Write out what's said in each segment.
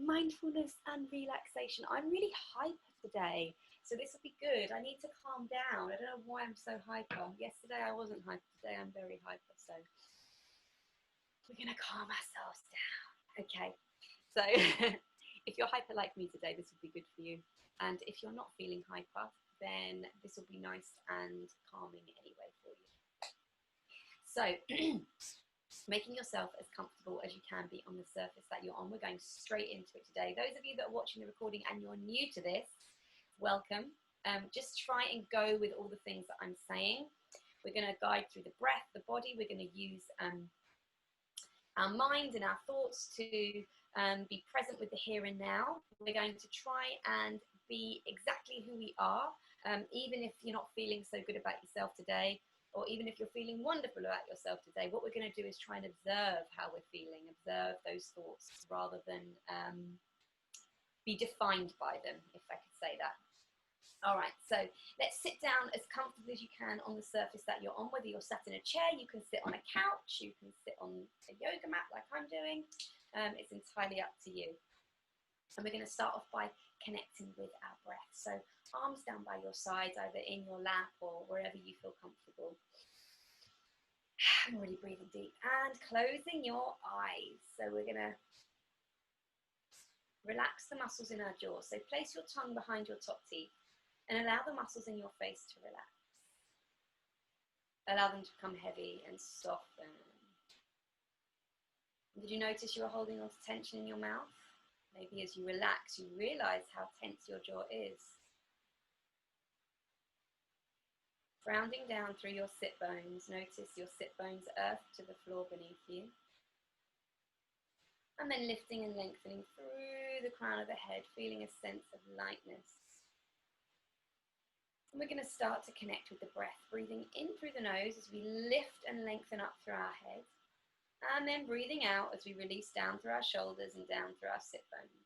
Mindfulness and relaxation. I'm really hyper today, so this will be good. I need to calm down. I don't know why I'm so hyper. Yesterday I wasn't hyper, today I'm very hyper, so we're gonna calm ourselves down. Okay, so if you're hyper like me today, this will be good for you. And if you're not feeling hyper, then this will be nice and calming anyway for you. So making yourself as comfortable as you can be on the surface that you're on. We're going straight into it today. Those of you that are watching the recording and you're new to this, welcome. Just try and go with all the things that I'm saying. We're going to guide through the breath, the body. We're going to use our mind and our thoughts to be present with the here and now. We're going to try and be exactly who we are, even if you're not feeling so good about yourself today, or even if you're feeling wonderful about yourself today. What we're going to do is try and observe how we're feeling, observe those thoughts rather than be defined by them, if I could say that. All right, so let's sit down as comfortably as you can on the surface that you're on. Whether you're sat in a chair, you can sit on a couch, you can sit on a yoga mat like I'm doing. It's entirely up to you. And we're going to start off by connecting with our breath. So arms down by your sides, either in your lap or wherever you feel comfortable. I'm really breathing deep and closing your eyes. So we're going to relax the muscles in our jaw. So place your tongue behind your top teeth and allow the muscles in your face to relax. Allow them to become heavy and soften. Did you notice you were holding on to tension in your mouth? Maybe as you relax, you realize how tense your jaw is. Grounding down through your sit bones, notice your sit bones earth to the floor beneath you. And then lifting and lengthening through the crown of the head, feeling a sense of lightness. And we're going to start to connect with the breath, breathing in through the nose as we lift and lengthen up through our head. And then breathing out as we release down through our shoulders and down through our sit bones.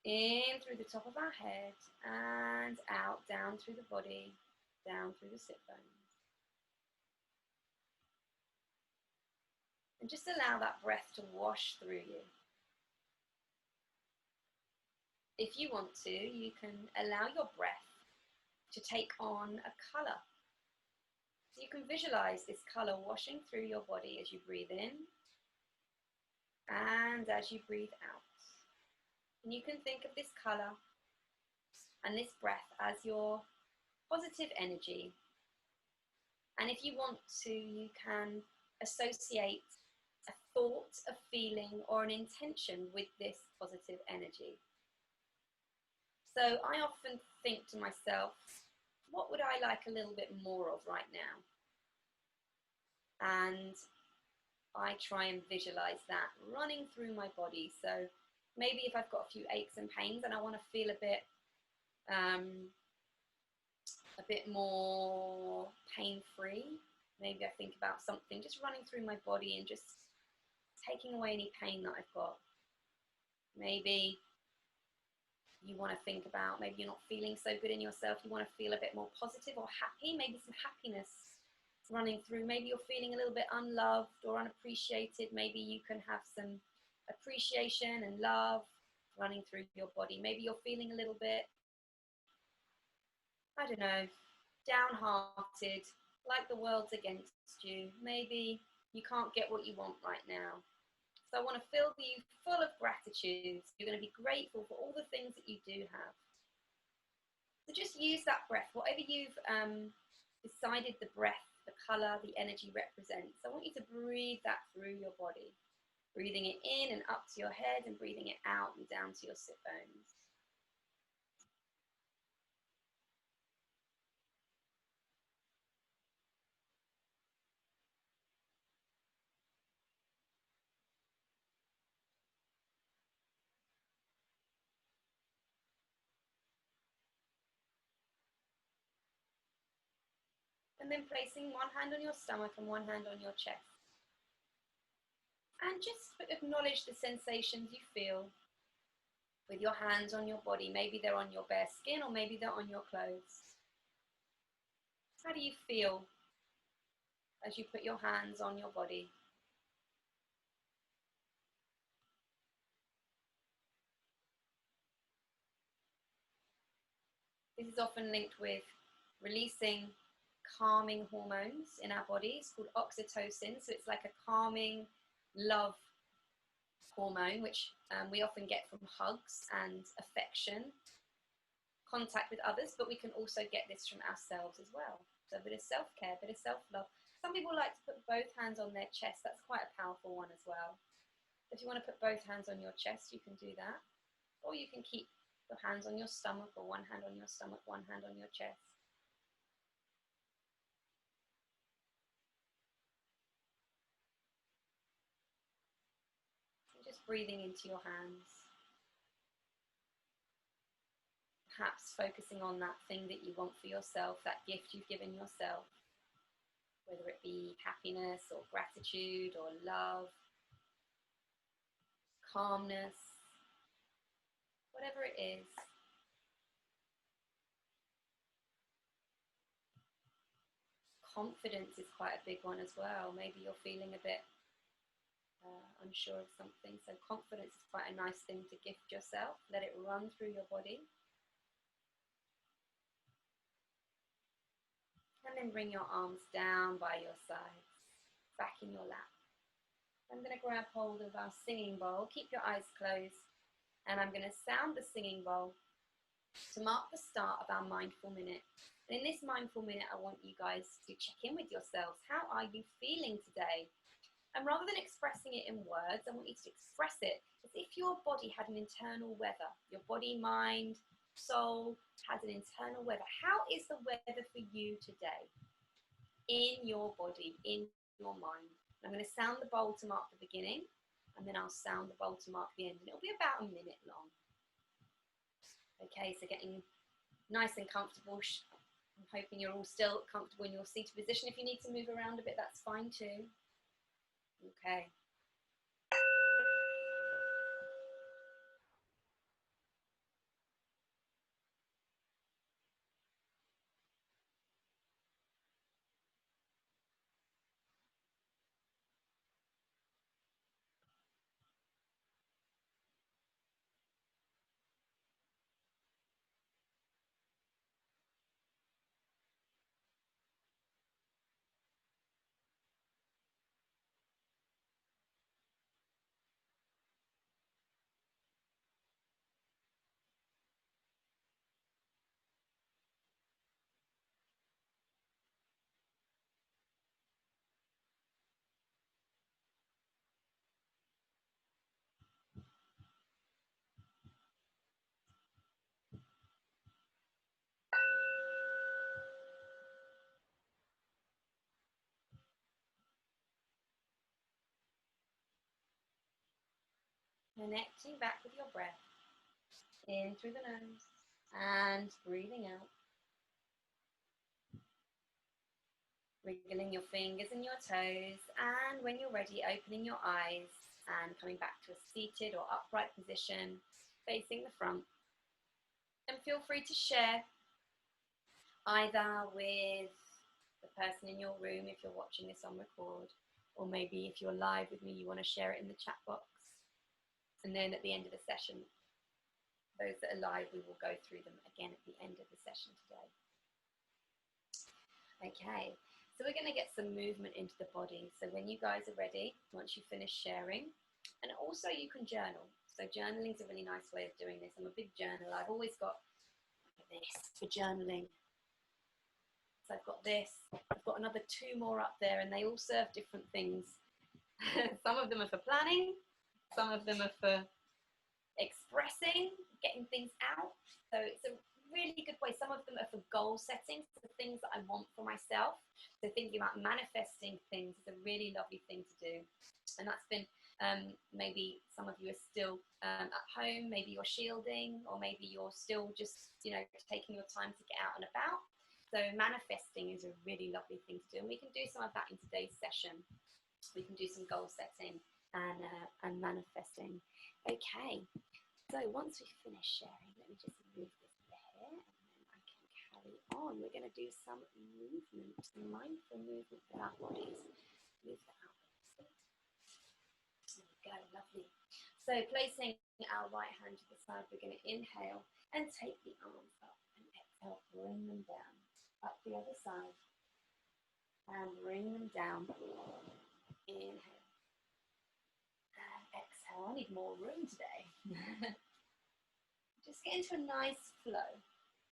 In through the top of our head and out, down through the body, down through the sit bones. And just allow that breath to wash through you. If you want to, you can allow your breath to take on a colour. So you can visualize this colour washing through your body as you breathe in and as you breathe out. And you can think of this colour and this breath as your positive energy. And if you want to, you can associate a thought, a feeling, or an intention with this positive energy. So I often think to myself, what would I like a little bit more of right now? And I try and visualize that running through my body. So maybe if I've got a few aches and pains and I want to feel a bit more pain-free, maybe I think about something just running through my body and just taking away any pain that I've got. Maybe you want to think about, maybe you're not feeling so good in yourself, you want to feel a bit more positive or happy, maybe some happiness running through. Maybe you're feeling a little bit unloved or unappreciated. Maybe you can have some appreciation and love running through your body. Maybe you're feeling a little bit, I don't know, downhearted, like the world's against you. Maybe you can't get what you want right now. So I want to fill you full of gratitude. You're going to be grateful for all the things that you do have. So just use that breath, whatever you've decided the breath, the colour, the energy represents. I want you to breathe that through your body. Breathing it in and up to your head and breathing it out and down to your sit bones. And then placing one hand on your stomach and one hand on your chest. And just acknowledge the sensations you feel with your hands on your body. Maybe they're on your bare skin or maybe they're on your clothes. How do you feel as you put your hands on your body? This is often linked with releasing calming hormones in our bodies called oxytocin. So it's like a calming love hormone, which we often get from hugs and affection, contact with others, but we can also get this from ourselves as well. So a bit of self-care, a bit of self-love. Some people like to put both hands on their chest. That's quite a powerful one as well. If you want to put both hands on your chest, you can do that. Or you can keep your hands on your stomach, or one hand on your stomach, one hand on your chest. And just breathing into your hands. Perhaps focusing on that thing that you want for yourself, that gift you've given yourself, whether it be happiness or gratitude or love, calmness, whatever it is. Confidence is quite a big one as well. Maybe you're feeling a bit unsure of something. So confidence is quite a nice thing to gift yourself. Let it run through your body. And then bring your arms down by your sides, back in your lap. I'm going to grab hold of our singing bowl. Keep your eyes closed. And I'm going to sound the singing bowl to mark the start of our mindful minute. And in this mindful minute, I want you guys to check in with yourselves. How are you feeling today? And rather than expressing it in words, I want you to express it as if your body had an internal weather. Your body, mind, soul has an internal weather. How is the weather for you today? In your body, in your mind. I'm going to sound the bowl to mark the beginning, and then I'll sound the bowl to mark the end. And it'll be about a minute long. Okay, so getting nice and comfortable. I'm hoping you're all still comfortable in your seated position. If you need to move around a bit, that's fine too. Okay. Connecting back with your breath. In through the nose and breathing out. Wriggling your fingers and your toes, and when you're ready, opening your eyes and coming back to a seated or upright position, facing the front. And feel free to share either with the person in your room if you're watching this on record, or maybe if you're live with me, you want to share it in the chat box. And then at the end of the session, those that are live, we will go through them again at the end of the session today. Okay, so we're going to get some movement into the body. So when you guys are ready, once you finish sharing, and also you can journal. So journaling is a really nice way of doing this. I'm a big journaler. I've always got this for journaling. So I've got this, I've got another 2 more up there, and they all serve different things. Some of them are for planning, some of them are for expressing, getting things out. So it's a really good way. Some of them are for goal setting, so the things that I want for myself. So thinking about manifesting things is a really lovely thing to do. And that's been, maybe some of you are still at home, maybe you're shielding, or maybe you're still just, taking your time to get out and about. So manifesting is a really lovely thing to do. And we can do some of that in today's session. We can do some goal setting and manifesting. Okay, so once we finish sharing, let me just move this here, and then I can carry on. We're going to do some movement, mindful movement with our bodies. Move that out. There we go, lovely. So placing our right hand to the side, we're going to inhale and take the arms up and exhale. exhale, bring them down. Up the other side. And bring them down. Inhale. And exhale. I need more room today. Just get into a nice flow.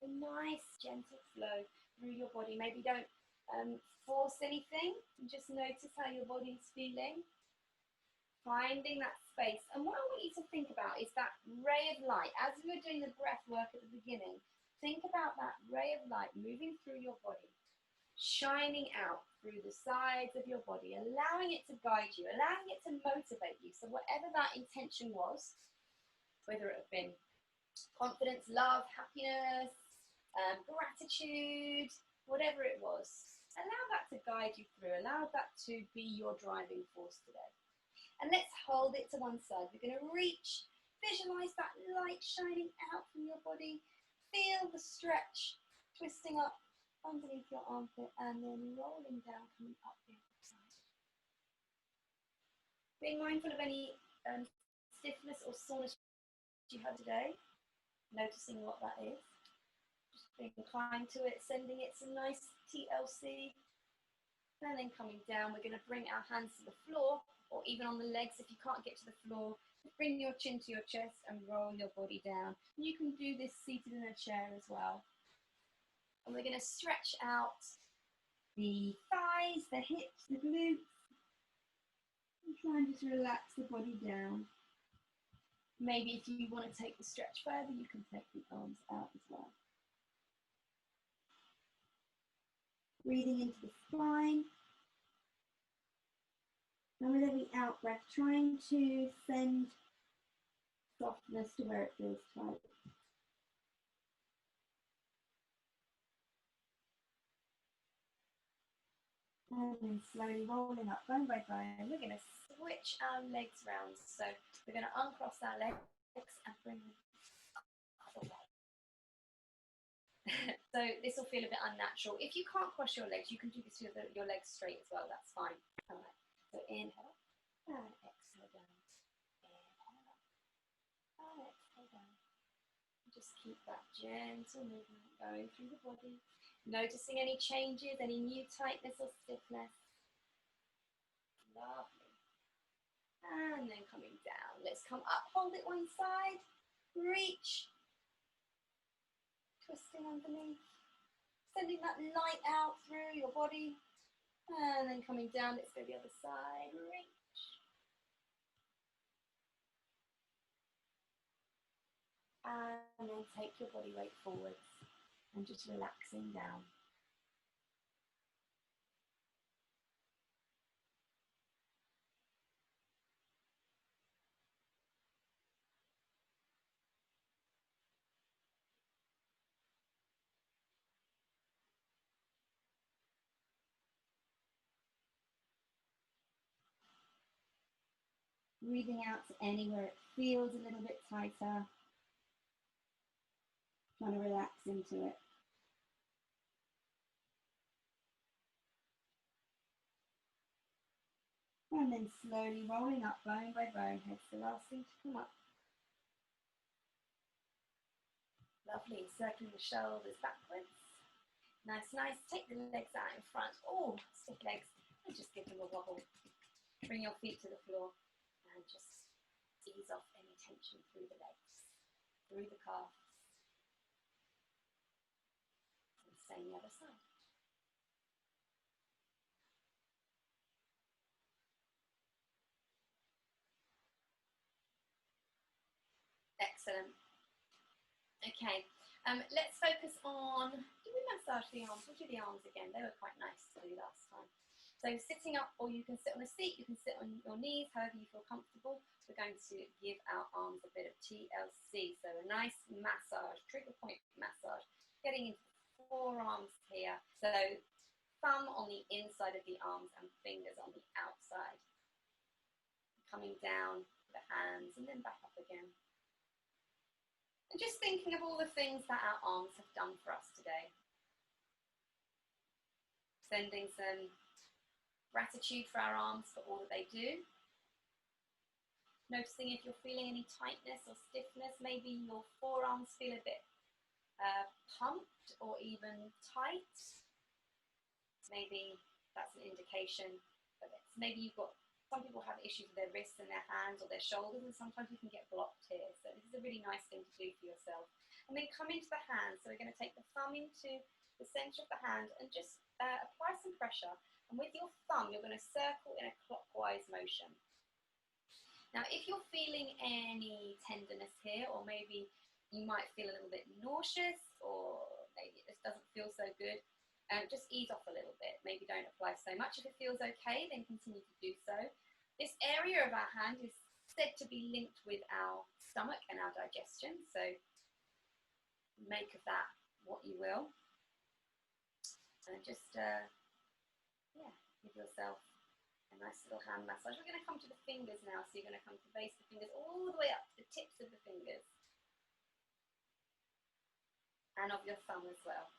A nice, gentle flow through your body. Maybe don't force anything. Just notice how your body's feeling. Finding that space. And what I want you to think about is that ray of light. As we were doing the breath work at the beginning, think about that ray of light moving through your body, shining out through the sides of your body, allowing it to guide you, allowing it to motivate you. So whatever that intention was, whether it had been confidence, love, happiness, gratitude, whatever it was, allow that to guide you through, allow that to be your driving force today. And let's hold it to one side. We're going to reach, visualize that light shining out from your body, feel the stretch, twisting up underneath your armpit and then rolling down, coming up the other side. Being mindful of any stiffness or soreness you have today, noticing what that is. Just being kind to it, sending it some nice TLC. And then coming down, we're going to bring our hands to the floor or even on the legs. If you can't get to the floor, bring your chin to your chest and roll your body down. You can do this seated in a chair as well. And we're going to stretch out the thighs, the hips, the glutes. And try and just relax the body down. Maybe if you want to take the stretch further, you can take the arms out as well. Breathing into the spine. And with every out breath, trying to send softness to where it feels tight. And then slowly rolling up bone by bone. We're going to switch our legs round. So we're going to uncross our legs and bring them other way. So this will feel a bit unnatural. If you can't cross your legs, you can do this with your legs straight as well. That's fine. All right. So inhale and exhale down. Inhale and exhale down. Just keep that gentle movement going through the body. Noticing any changes, any new tightness or stiffness. Lovely. And then coming down. Let's come up, hold it one side, reach. Twisting underneath. Sending that light out through your body. And then coming down, let's go the other side, reach. And then take your body weight forwards and just relaxing down. Breathing out to anywhere it feels a little bit tighter. Trying to relax into it. And then slowly rolling up bone by bone. Head's the last thing to come up. Lovely. Circling the shoulders backwards. Nice, nice. Take the legs out in front. Oh, stiff legs. And just give them a wobble. Bring your feet to the floor. And just ease off any tension through the legs. Through the calves. And same the other side. Excellent. Okay, let's focus on, do we massage the arms? We'll do the arms again. They were quite nice to do last time. So sitting up, or you can sit on a seat, you can sit on your knees, however you feel comfortable. We're going to give our arms a bit of TLC. So a nice massage, trigger point massage, getting into the forearms here. So thumb on the inside of the arms and fingers on the outside. Coming down the hands and then back up again. And just thinking of all the things that our arms have done for us today. Sending some gratitude for our arms for all that they do. Noticing if you're feeling any tightness or stiffness, maybe your forearms feel a bit pumped or even tight. Maybe that's an indication that maybe you've got, some people have issues with their wrists and their hands or their shoulders, and sometimes you can get blocked here. So this is a really nice thing to do for yourself. And then come into the hand. So we're going to take the thumb into the center of the hand and just apply some pressure. And with your thumb, you're going to circle in a clockwise motion. Now, if you're feeling any tenderness here, or maybe you might feel a little bit nauseous, or maybe it just doesn't feel so good, just ease off a little bit. Maybe don't apply so much. If it feels okay, then continue to do so. This area of our hand is said to be linked with our stomach and our digestion, so make of that what you will. And just, yeah, give yourself a nice little hand massage. We're going to come to the fingers now, so you're going to come to the base of the fingers all the way up to the tips of the fingers. And of your thumb as well.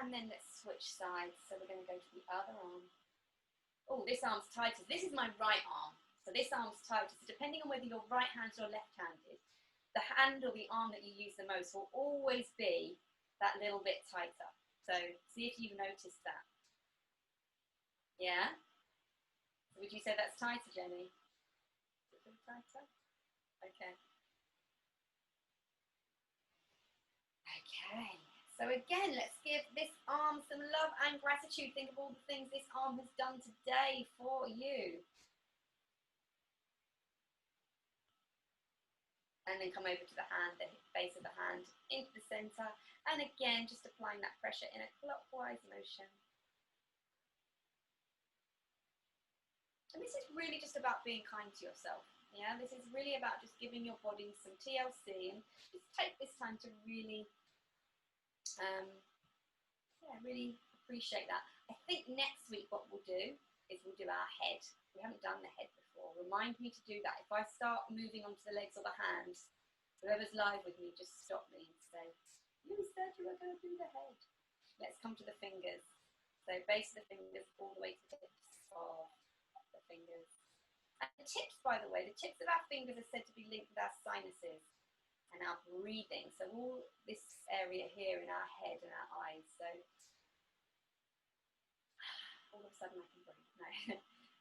And then let's switch sides. So we're going to go to the other arm. Oh, this arm's tighter. This is my right arm. So this arm's tighter. So depending on whether you're right-handed or left-handed, the hand or the arm that you use the most will always be that little bit tighter. So see if you've noticed that. Yeah? So would you say that's tighter, Jenny? Is it a bit tighter? Okay. Okay. So again, let's give this arm some love and gratitude. Think of all the things this arm has done today for you. And then come over to the hand, the base of the hand, into the center. And again, just applying that pressure in a clockwise motion. And this is really just about being kind to yourself. Yeah, this is really about just giving your body some TLC, and just take this time to really really appreciate that. I think next week what we'll do is we'll do our head. We haven't done the head before. Remind me to do that. If I start moving onto the legs or the hands, whoever's live with me, just stop me and say, you said you were going to do the head. Let's come to the fingers. So base of the fingers all the way to the tips of the fingers. And the tips, by the way, the tips of our fingers are said to be linked with our sinuses and our breathing. So all this area here in our head and our eyes. So all of a sudden I can breathe. No.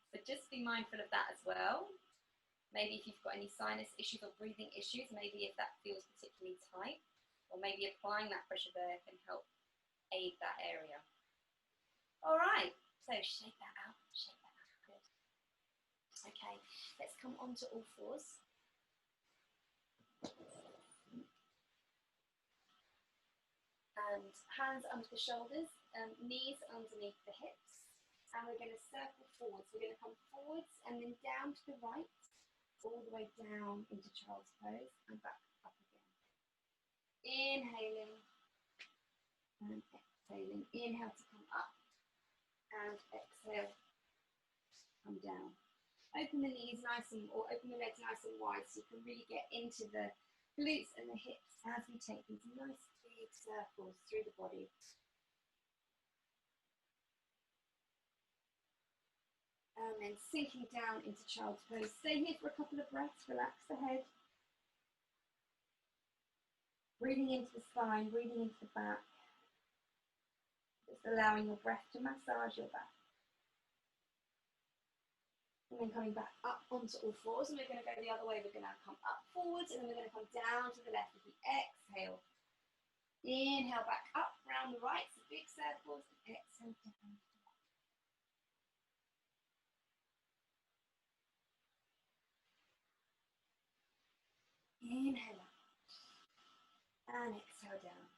So just be mindful of that as well. Maybe if you've got any sinus issues or breathing issues, maybe if that feels particularly tight, or maybe applying that pressure there can help aid that area. All right, so shake that out, good. Okay, let's come onto all fours. And hands under the shoulders, knees underneath the hips. And we're going to circle forwards. We're going to come forwards and then down to the right, all the way down into child's pose and back up again. Inhaling and exhaling. Inhale to come up and exhale, come down. Open the knees nice and, or open the legs nice and wide so you can really get into the glutes and the hips as we take these nice big circles through the body. And then sinking down into child's pose. Stay here for a couple of breaths, relax the head. Breathing into the spine, breathing into the back. Just allowing your breath to massage your back. And then coming back up onto all fours, and we're going to go the other way. We're going to come up forwards, and then we're going to come down to the left as we exhale. Inhale back up, round the right, so big circles, and exhale down. Inhale up and exhale down.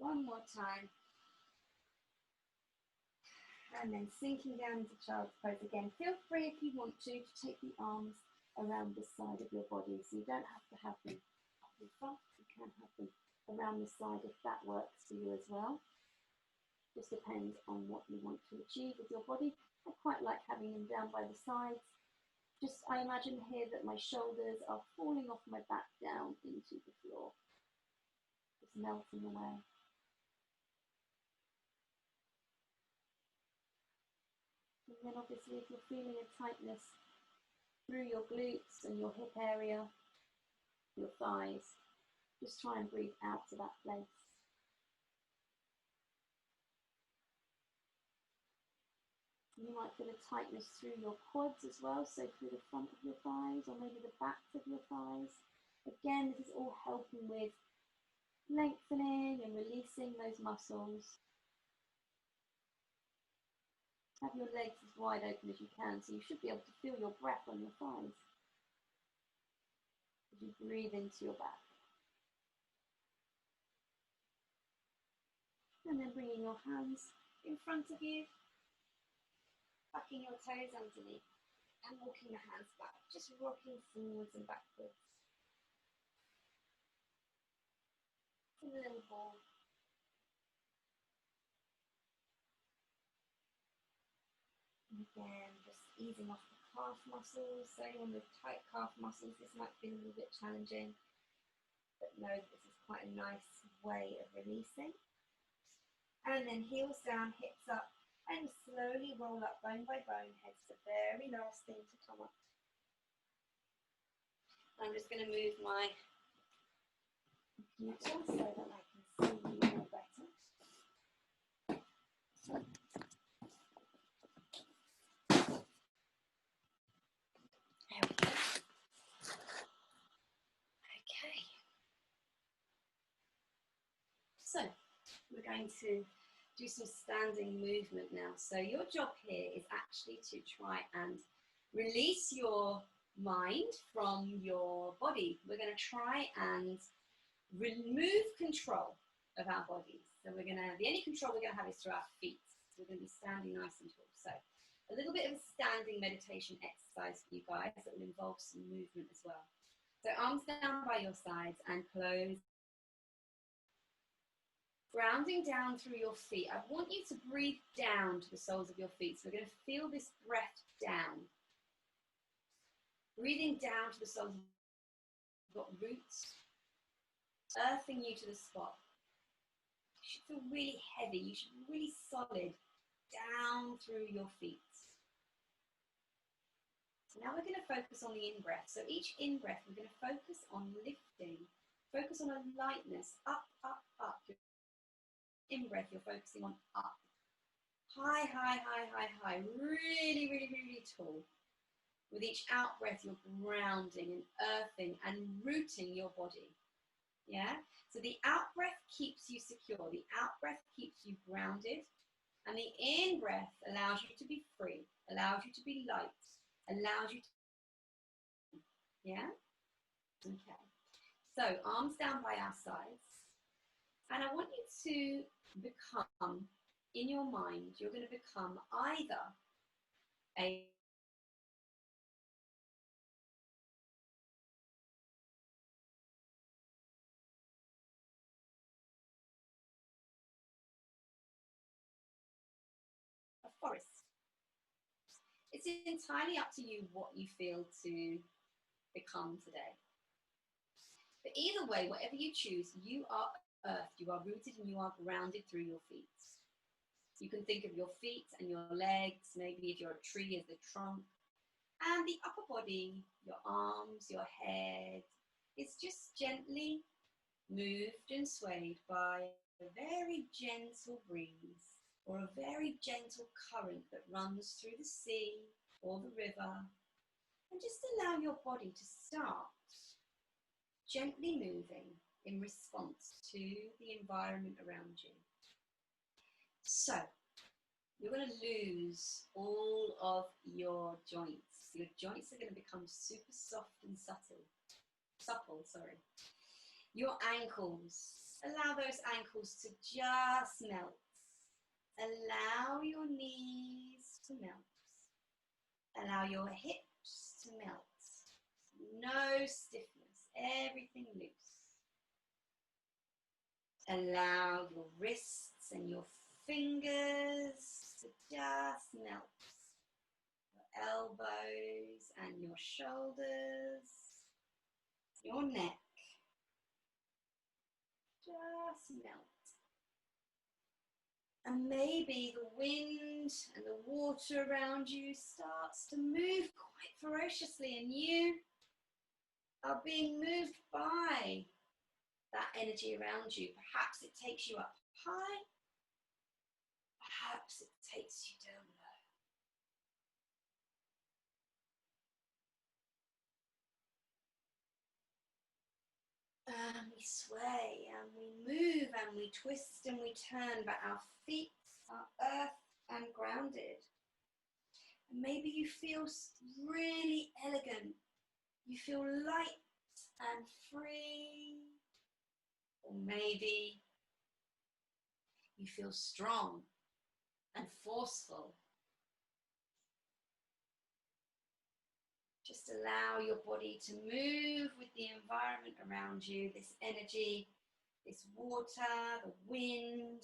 One more time. And then sinking down into child's pose again. Feel free if you want to take the arms around the side of your body. So you don't have to have them up in front. You can have them around the side if that works for you as well. Just depends on what you want to achieve with your body. I quite like having them down by the sides. Just, I imagine here that my shoulders are falling off my back down into the floor. just melting away. And then obviously if you're feeling a tightness through your glutes and your hip area, your thighs, just try and breathe out to that place. You might feel a tightness through your quads as well, so through the front of your thighs or maybe the backs of your thighs. Again, this is all helping with lengthening and releasing those muscles. Have your legs as wide open as you can, so you should be able to feel your breath on your thighs as you breathe into your back. And then bringing your hands in front of you, tucking your toes underneath and walking the hands back, just rocking forwards and backwards. A little ball. And again, just easing off the calf muscles. So anyone with tight calf muscles, this might be a little bit challenging, but know that this is quite a nice way of releasing. And then heels down, hips up, and slowly roll up bone by bone, head's the very last thing to come up. I'm just going to move my computer so that I can see you all better. There we go. Okay. So we're going to do some standing movement now. So your job here is actually to try and release your mind from your body. We're going to try and remove control of our bodies. So the only control we're going to have is through our feet. So we're going to be standing nice and tall. So a little bit of a standing meditation exercise for you guys that will involve some movement as well. So arms down by your sides and close. Grounding down through your feet. I want you to breathe down to the soles of your feet. So we're going to feel this breath down. Breathing down to the soles of you've got roots, earthing you to the spot. You should feel really heavy. You should be really solid down through your feet. So now we're going to focus on the in-breath. So each in-breath, we're going to focus on lifting. Focus on a lightness, up, up, up. In-breath, you're focusing on up. High, high, high, high, high. Really, really, really tall. With each out-breath, you're grounding and earthing and rooting your body. Yeah? So the out-breath keeps you secure. The out-breath keeps you grounded. And the in-breath allows you to be free, allows you to be light, allows you to... Yeah? Okay. So arms down by our sides. And I want you to become, in your mind, you're going to become either a forest. It's entirely up to you what you feel to become today. But either way, whatever you choose, you are earthed, you are rooted and you are grounded through your feet. You can think of your feet and your legs, maybe if you're a tree as the trunk, and the upper body, your arms, your head, is just gently moved and swayed by a very gentle breeze or a very gentle current that runs through the sea or the river. And just allow your body to start gently moving in response to the environment around you. So, you're going to lose all of your joints. Your joints are going to become super soft and supple. Your ankles, allow those ankles to just melt. Allow your knees to melt. Allow your hips to melt. No stiffness, everything loose. Allow your wrists and your fingers to just melt. Your elbows and your shoulders, your neck. to melt. And maybe the wind and the water around you starts to move quite ferociously, and you are being moved by that energy around you. Perhaps it takes you up high, perhaps it takes you down low. And we sway and we move and we twist and we turn, but our feet are earth and grounded. And maybe you feel really elegant. You feel light and free. Or maybe you feel strong and forceful. Just allow your body to move with the environment around you, this energy, this water, the wind.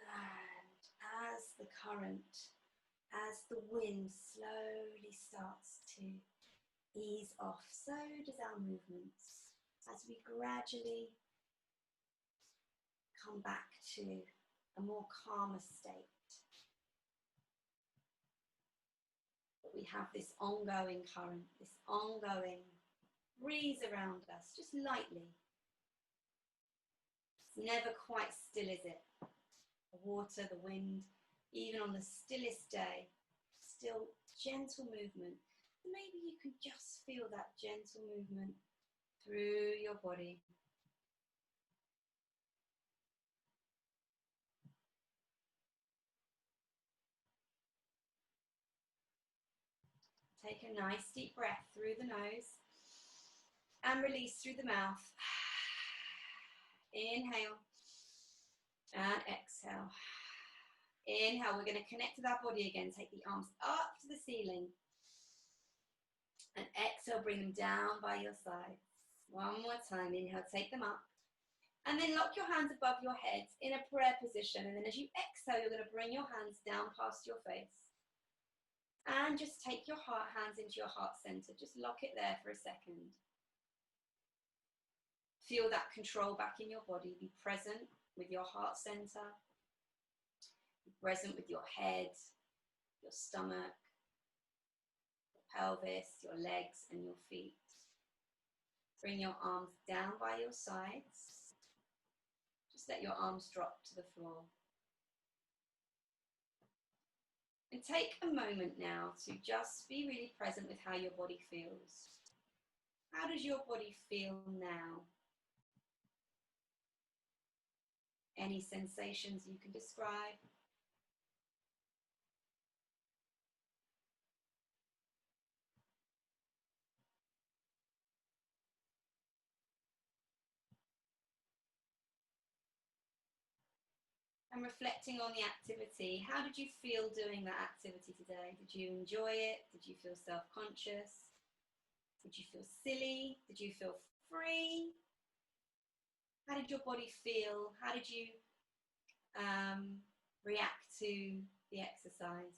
And as the current, as the wind slowly starts to ease off, so does our movements, as we gradually come back to a more calmer state. But we have this ongoing current, this ongoing breeze around us, just lightly. It's never quite still, is it? The water, the wind, even on the stillest day, still gentle movement. Maybe you can just feel that gentle movement through your body. Take a nice deep breath through the nose and release through the mouth. Inhale and exhale. Inhale, we're going to connect with our body again. Take the arms up to the ceiling. And exhale, bring them down by your sides. One more time. Inhale, take them up. And then lock your hands above your head in a prayer position. And then as you exhale, you're going to bring your hands down past your face. And just take your hands into your heart center. Just lock it there for a second. Feel that control back in your body. Be present with your heart center. Be present with your head, your stomach, your pelvis, your legs, and your feet. Bring your arms down by your sides. Just let your arms drop to the floor. And take a moment now to just be really present with how your body feels. How does your body feel now? Any sensations you can describe? And reflecting on the activity, how did you feel doing that activity today? Did you enjoy it? Did you feel self-conscious? Did you feel silly? Did you feel free? How did your body feel? How did you react to the exercise?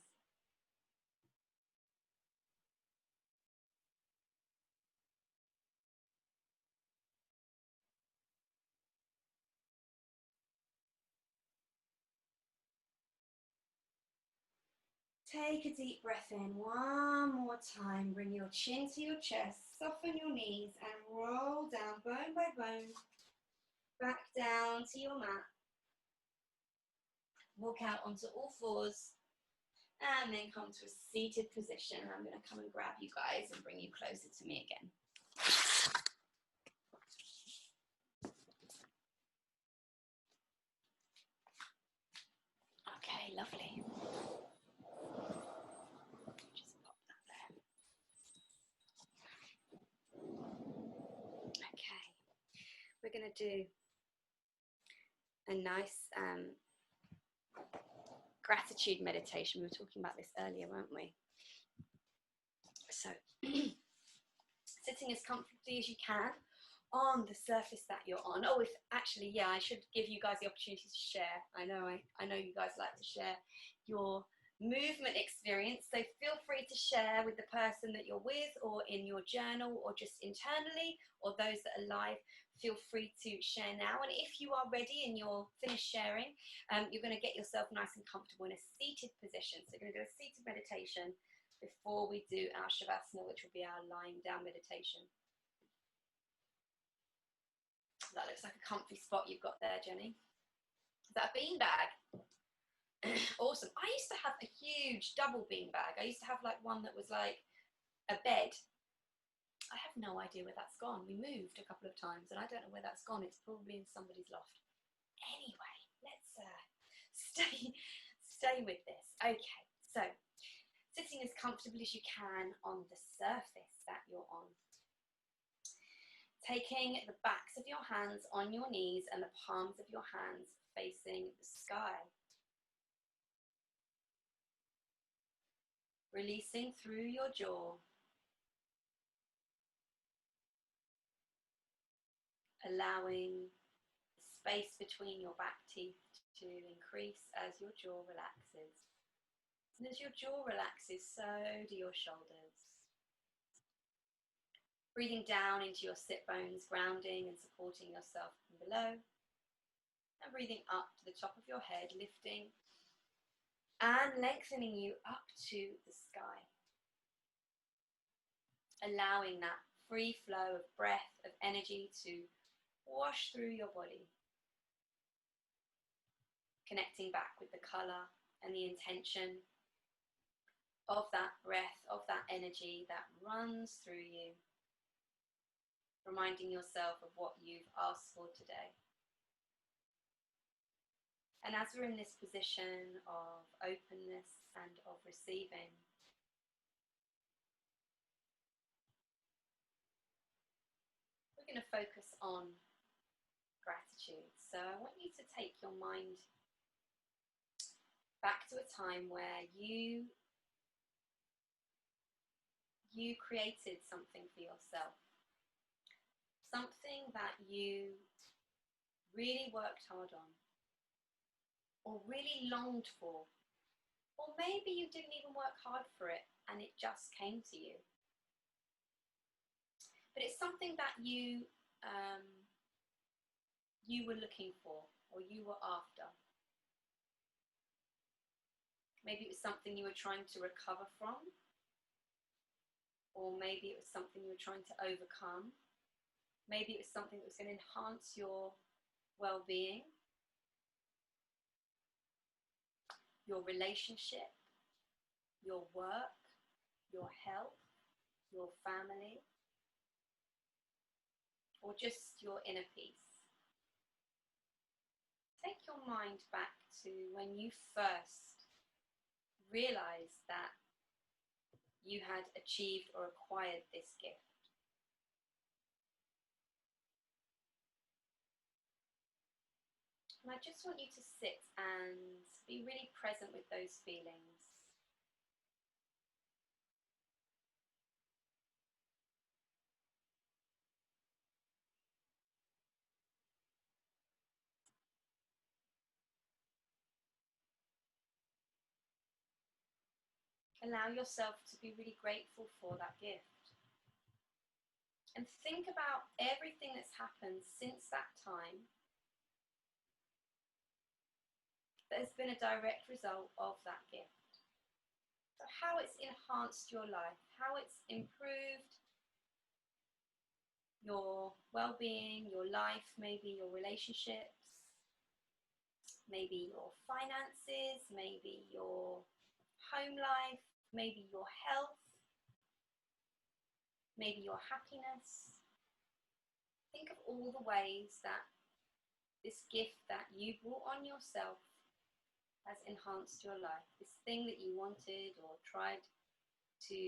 Take a deep breath in one more time. Bring your chin to your chest, soften your knees and roll down bone by bone, back down to your mat. Walk out onto all fours and then come to a seated position. I'm going to come and grab you guys and bring you closer to me again. Okay, lovely. Just pop that there. Okay, we're going to do a nice gratitude meditation. We were talking about this earlier, weren't we? So sitting as comfortably as you can on the surface that you're on. Oh, if actually, yeah, I should give you guys the opportunity to share. I know you guys like to share your movement experience, so feel free to share with the person that you're with, or in your journal, or just internally, or those that are live. Feel free to share now, and if you are ready and you're finished sharing, you're going to get yourself nice and comfortable in a seated position. So you're going to do a seated meditation before we do our Shavasana, which will be our lying down meditation. That looks like a comfy spot you've got there, Jenny. Is that a beanbag? Awesome. I used to have a huge double beanbag. I used to have like one that was like a bed. I have no idea where that's gone. We moved a couple of times and I don't know where that's gone. It's probably in somebody's loft. Anyway, let's stay with this. Okay, so sitting as comfortably as you can on the surface that you're on. Taking the backs of your hands on your knees and the palms of your hands facing the sky. Releasing through your jaw. Allowing the space between your back teeth to increase as your jaw relaxes. And as your jaw relaxes, so do your shoulders. Breathing down into your sit bones, grounding and supporting yourself from below. And breathing up to the top of your head, lifting and lengthening you up to the sky. Allowing that free flow of breath, of energy to wash through your body. Connecting back with the colour and the intention of that breath, of that energy that runs through you. Reminding yourself of what you've asked for today. And as we're in this position of openness and of receiving, we're going to focus on gratitude. So I want you to take your mind back to a time where you created something for yourself. Something that you really worked hard on, or really longed for, or maybe you didn't even work hard for it and it just came to you. But it's something that you were looking for, or you were after. Maybe it was something you were trying to recover from, or maybe it was something you were trying to overcome. Maybe it was something that was going to enhance your well-being, your relationship, your work, your health, your family, or just your inner peace. Take your mind back to when you first realized that you had achieved or acquired this gift. And I just want you to sit and be really present with those feelings. Allow yourself to be really grateful for that gift. And think about everything that's happened since that time that has been a direct result of that gift. So how it's enhanced your life, how it's improved your well-being, your life, maybe your relationships, maybe your finances, maybe your home life, maybe your health, maybe your happiness. Think of all the ways that this gift that you brought on yourself has enhanced your life. This thing that you wanted or tried to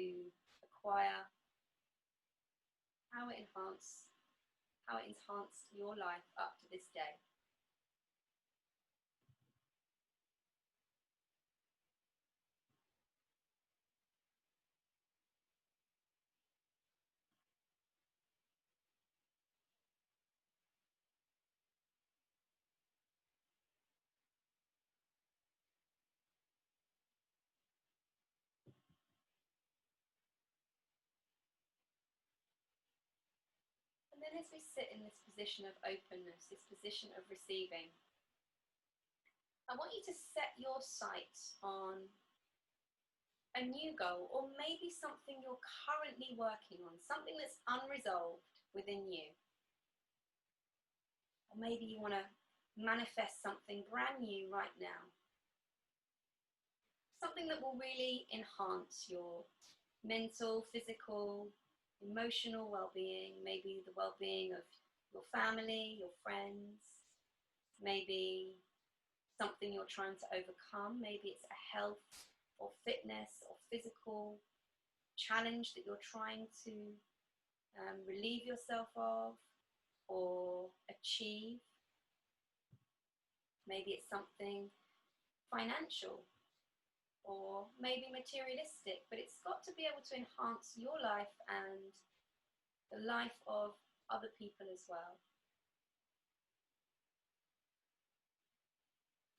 acquire, how it enhanced your life up to this day. And as we sit in this position of openness, this position of receiving, I want you to set your sights on a new goal, or maybe something you're currently working on, something that's unresolved within you. Or maybe you want to manifest something brand new right now. Something that will really enhance your mental, physical, emotional well-being, maybe the well-being of your family, your friends, maybe something you're trying to overcome, maybe it's a health or fitness or physical challenge that you're trying to relieve yourself of or achieve. Maybe it's something financial or maybe materialistic, but it's got to be able to enhance your life and the life of other people as well.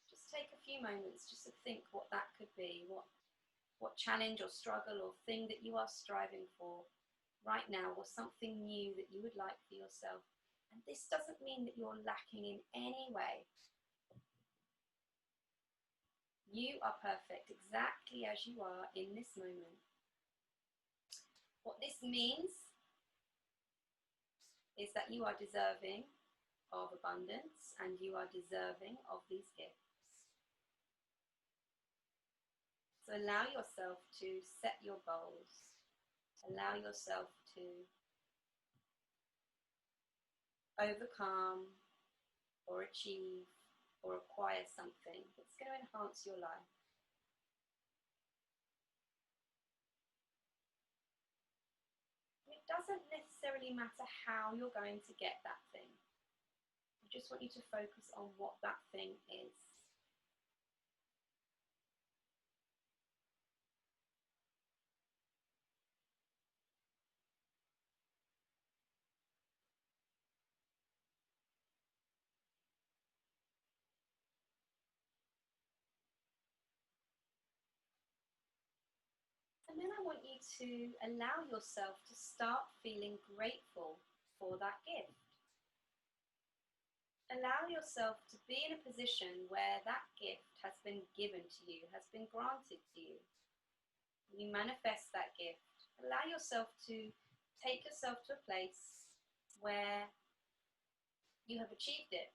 Just take a few moments just to think what that could be, what challenge or struggle or thing that you are striving for right now, or something new that you would like for yourself. And this doesn't mean that you're lacking in any way. You are perfect exactly as you are in this moment. What this means is that you are deserving of abundance and you are deserving of these gifts. So allow yourself to set your goals. Allow yourself to overcome or achieve or acquire something that's going to enhance your life. It doesn't necessarily matter how you're going to get that thing. I just want you to focus on what that thing is. And then I want you to allow yourself to start feeling grateful for that gift. Allow yourself to be in a position where that gift has been given to you, has been granted to you. You manifest that gift. Allow yourself to take yourself to a place where you have achieved it.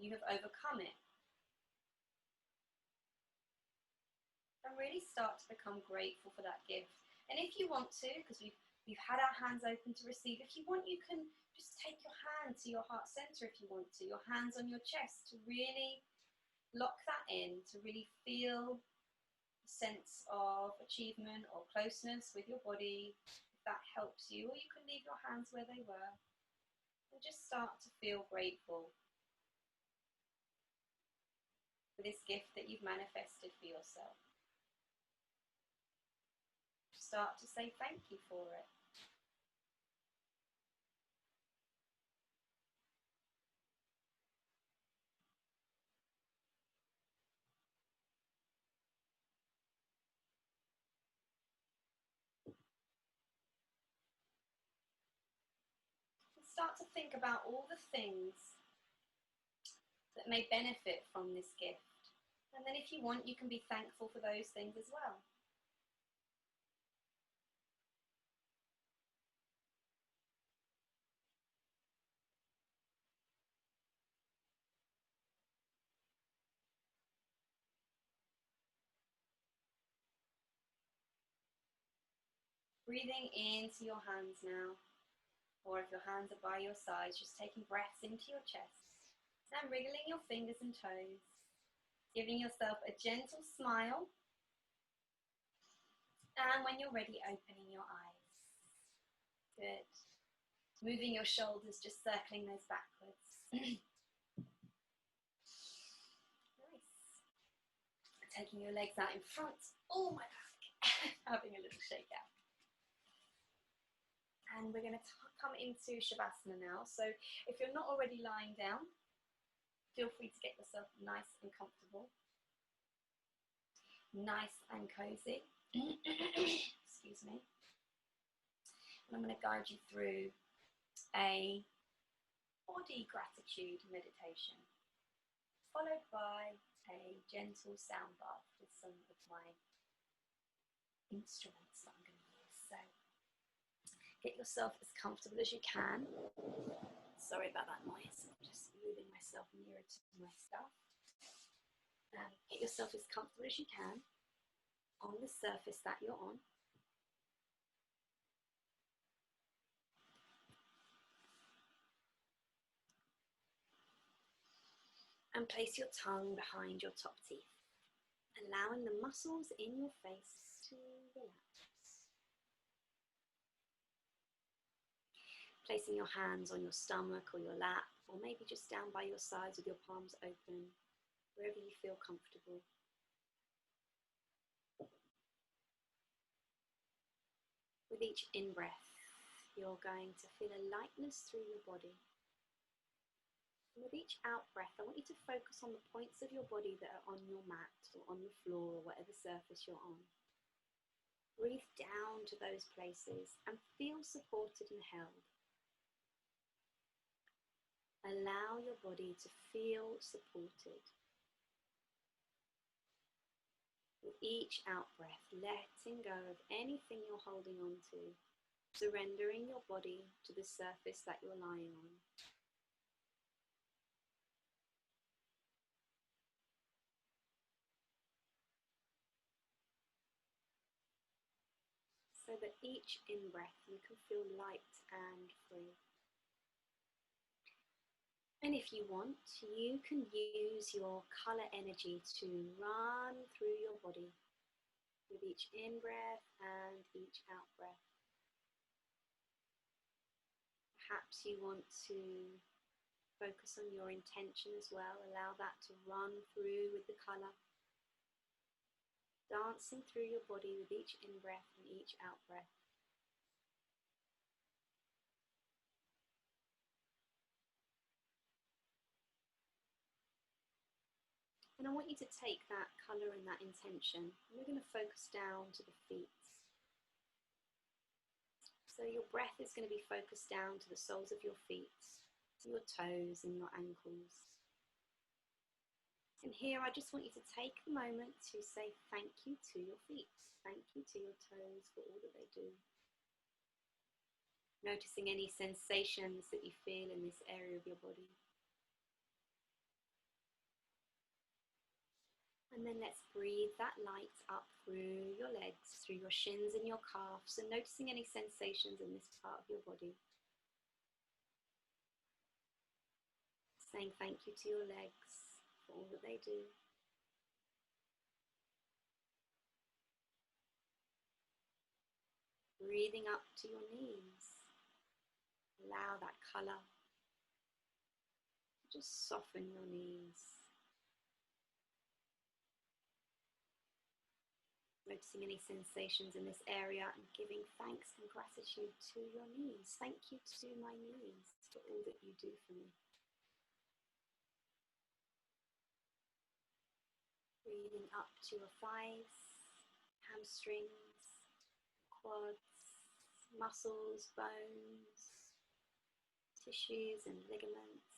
You have overcome it. And really start to become grateful for that gift. And if you want to, because we've had our hands open to receive, if you want, you can just take your hand to your heart center if you want to, your hands on your chest, to really lock that in, to really feel a sense of achievement or closeness with your body, if that helps you. Or you can leave your hands where they were and just start to feel grateful for this gift that you've manifested for yourself. Start to say thank you for it. And start to think about all the things that may benefit from this gift. And then if you want, you can be thankful for those things as well. Breathing into your hands now, or if your hands are by your sides, just taking breaths into your chest. Now wriggling your fingers and toes, giving yourself a gentle smile, and when you're ready, opening your eyes. Good. Moving your shoulders, just circling those backwards. Nice. Taking your legs out in front. Oh, my back. Having a little shake out. And we're going to come into Shavasana now. So if you're not already lying down, feel free to get yourself nice and comfortable. Nice and cozy. Excuse me. And I'm going to guide you through a body gratitude meditation, followed by a gentle sound bath with some of my instruments that I'm going to use. So get yourself as comfortable as you can. Sorry about that noise. I'm just moving myself nearer to my stuff. Get yourself as comfortable as you can on the surface that you're on. And place your tongue behind your top teeth, allowing the muscles in your face to relax. Placing your hands on your stomach or your lap, or maybe just down by your sides with your palms open, wherever you feel comfortable. With each in-breath, you're going to feel a lightness through your body. And with each out-breath, I want you to focus on the points of your body that are on your mat or on the floor or whatever surface you're on. Breathe down to those places and feel supported and held. Allow your body to feel supported. With each out-breath, letting go of anything you're holding on to, surrendering your body to the surface that you're lying on. So that each in-breath you can feel light and free. And if you want, you can use your colour energy to run through your body with each in-breath and each out-breath. Perhaps you want to focus on your intention as well. Allow that to run through with the colour. Dancing through your body with each in-breath and each out-breath. And I want you to take that colour and that intention, and we're going to focus down to the feet. So your breath is going to be focused down to the soles of your feet, to your toes and your ankles. And here I just want you to take a moment to say thank you to your feet. Thank you to your toes for all that they do. Noticing any sensations that you feel in this area of your body. And then let's breathe that light up through your legs, through your shins and your calves, and noticing any sensations in this part of your body. Saying thank you to your legs for all that they do. Breathing up to your knees. Allow that colour to just soften your knees. Noticing any sensations in this area and giving thanks and gratitude to your knees. Thank you to my knees for all that you do for me. Breathing up to your thighs, hamstrings, quads, muscles, bones, tissues and ligaments.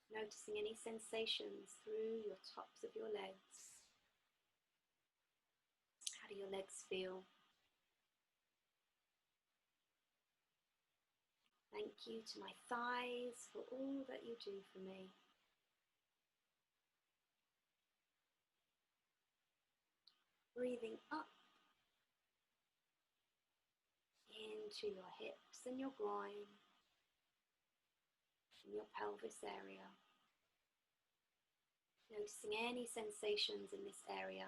Noticing any sensations through your tops of your legs. How do your legs feel? Thank you to my thighs for all that you do for me. Breathing up into your hips and your groin and your pelvis area. Noticing any sensations in this area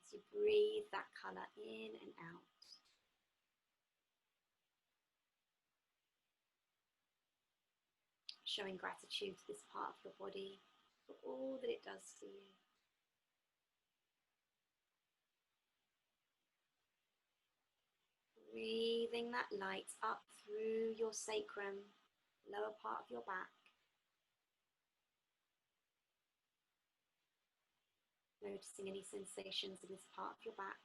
as you breathe that colour in and out. Showing gratitude to this part of your body for all that it does for you. Breathing that light up through your sacrum, lower part of your back. Noticing any sensations in this part of your back.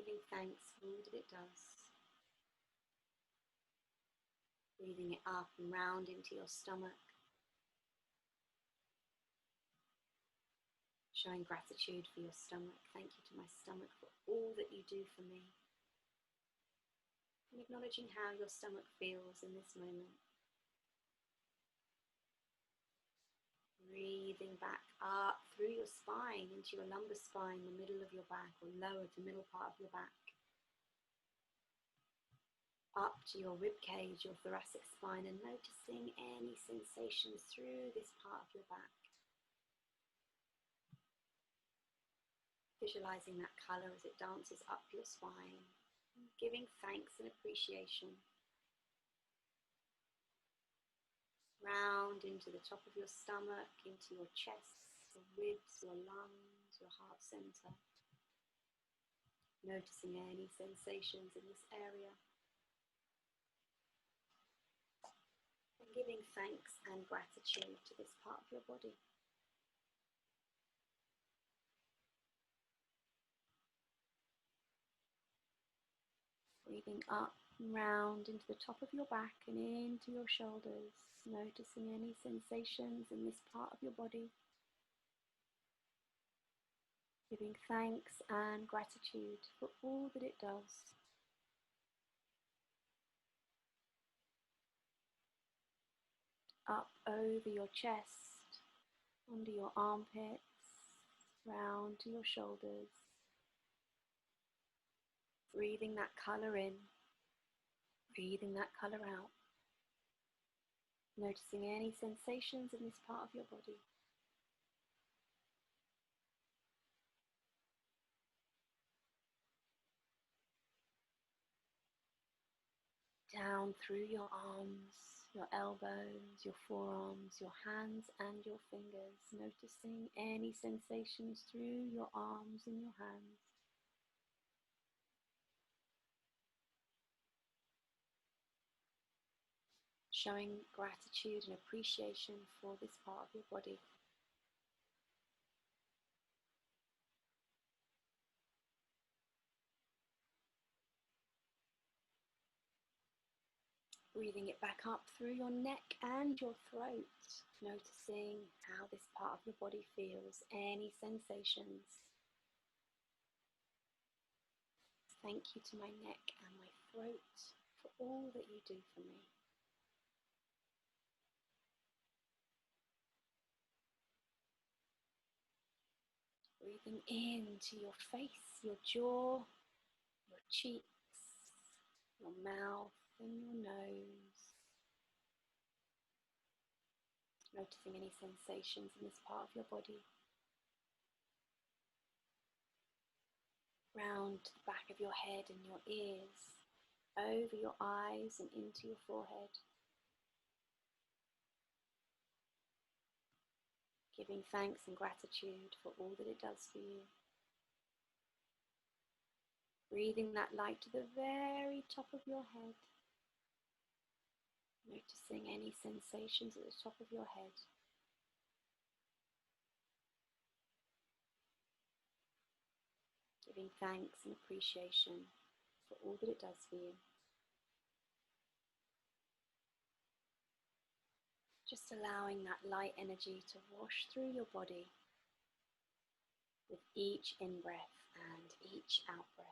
Giving thanks for all that it does. Breathing it up and round into your stomach. Showing gratitude for your stomach. Thank you to my stomach for all that you do for me. And acknowledging how your stomach feels in this moment. Breathing back up through your spine into your lumbar spine, the middle of your back, or lower to middle part of your back. Up to your rib cage, your thoracic spine, and noticing any sensations through this part of your back. Visualizing that colour as it dances up your spine, giving thanks and appreciation. Round into the top of your stomach, into your chest, your ribs, your lungs, your heart center. Noticing any sensations in this area. And giving thanks and gratitude to this part of your body. Breathing up and round into the top of your back and into your shoulders, noticing any sensations in this part of your body. Giving thanks and gratitude for all that it does. Up over your chest, under your armpits, round to your shoulders. Breathing that colour in, breathing that colour out. Noticing any sensations in this part of your body. Down through your arms, your elbows, your forearms, your hands and your fingers. Noticing any sensations through your arms and your hands. Showing gratitude and appreciation for this part of your body. Breathing it back up through your neck and your throat. Noticing how this part of your body feels, any sensations. Thank you to my neck and my throat for all that you do for me. Breathing into your face, your jaw, your cheeks, your mouth and your nose. Noticing any sensations in this part of your body. Round to the back of your head and your ears, over your eyes and into your forehead. Giving thanks and gratitude for all that it does for you. Breathing that light to the very top of your head. Noticing any sensations at the top of your head. Giving thanks and appreciation for all that it does for you. Just allowing that light energy to wash through your body with each in-breath and each out-breath.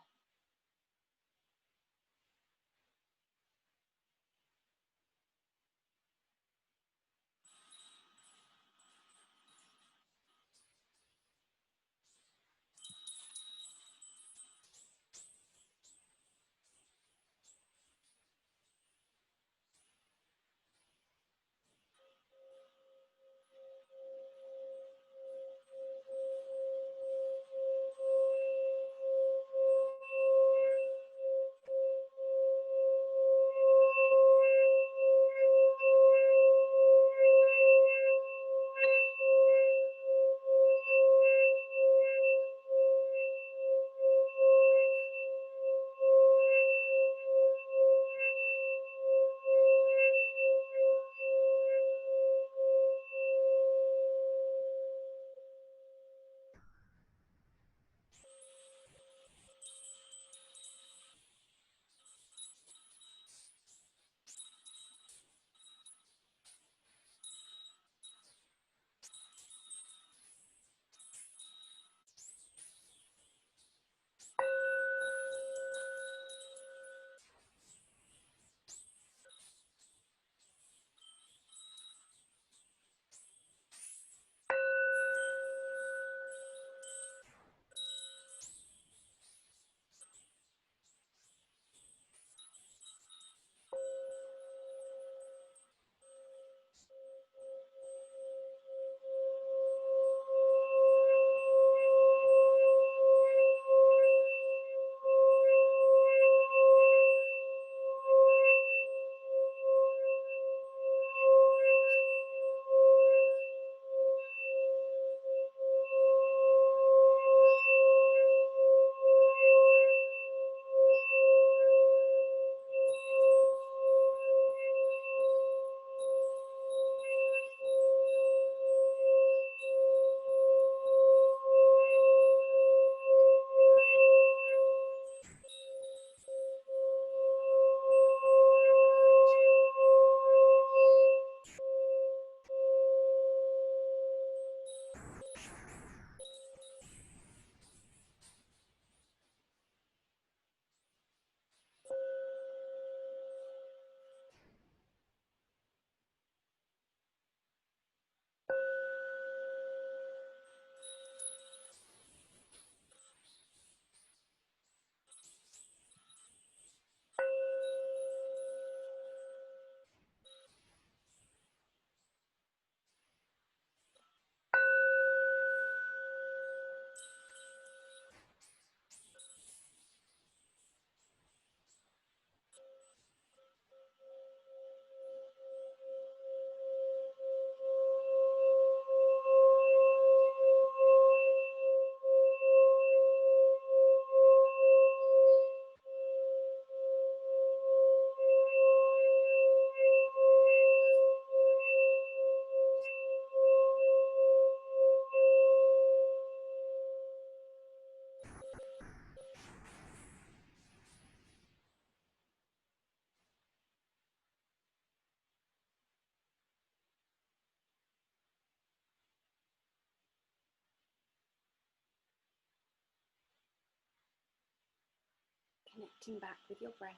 Connecting back with your breath.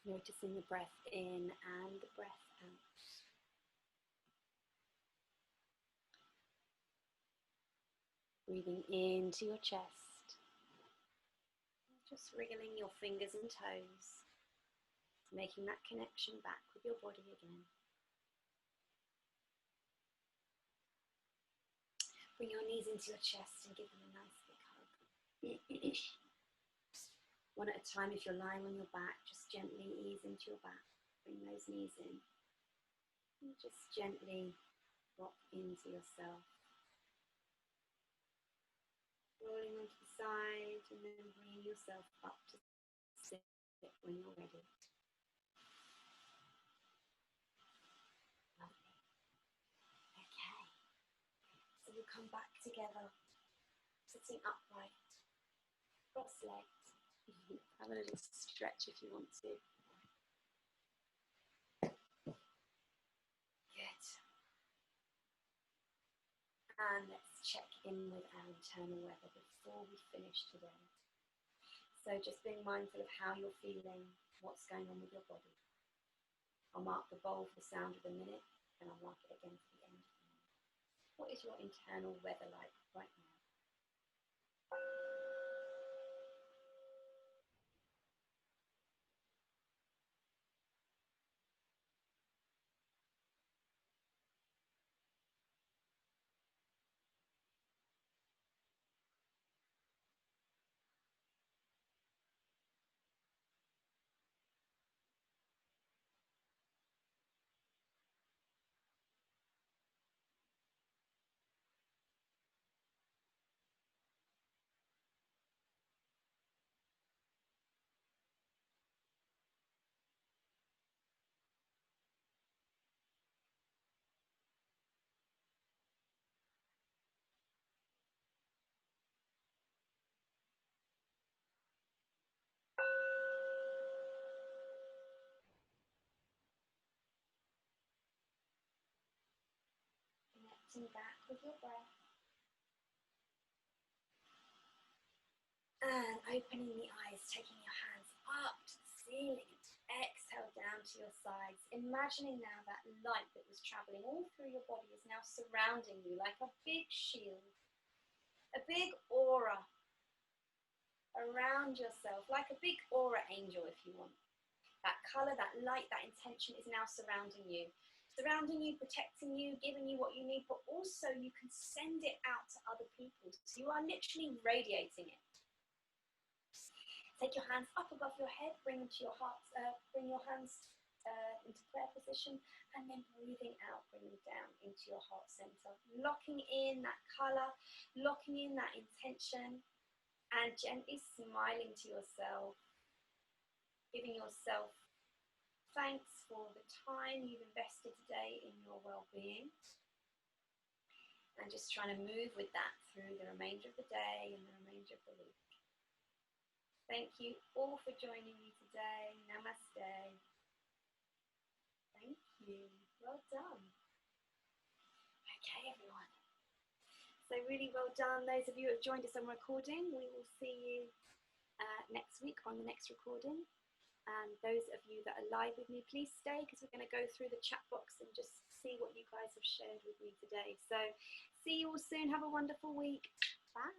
Noticing the breath in and the breath out. Breathing into your chest. Just wriggling your fingers and toes. Making that connection back with your body again. Bring your knees into your chest and give them a nice big hug. One at a time, if you're lying on your back, just gently ease into your back. Bring those knees in. And just gently rock into yourself. Rolling onto the side and then bringing yourself up to sit when you're ready. Lovely. Okay. So we'll come back together, sitting upright, cross-legged. Have a little stretch if you want to. Good. And let's check in with our internal weather before we finish today. So just being mindful of how you're feeling, what's going on with your body. I'll mark the bowl for the sound of the minute, and I'll mark it again for the end of the minute. What is your internal weather like right now? Connecting back with your breath. And opening the eyes, taking your hands up to the ceiling. Exhale down to your sides. Imagining now that light that was traveling all through your body is now surrounding you like a big shield, a big aura around yourself, like a big aura angel if you want. That color, that light, that intention is now surrounding you, protecting you, giving you what you need, but also you can send it out to other people. So you are literally radiating it. Take your hands up above your head, bring them to your heart, bring your hands into prayer position, and then breathing out, bring them down into your heart center. Locking in that color, locking in that intention, and gently smiling to yourself, giving yourself thanks for the time you've invested today in your well-being, and just trying to move with that through the remainder of the day and the remainder of the week. Thank you all for joining me today. Namaste. Thank you. Well done. Okay, everyone. So really well done. Those of you who have joined us on recording, we will see you next week on the next recording. And those of you that are live with me, please stay because we're going to go through the chat box and just see what you guys have shared with me today. So see you all soon. Have a wonderful week. Bye.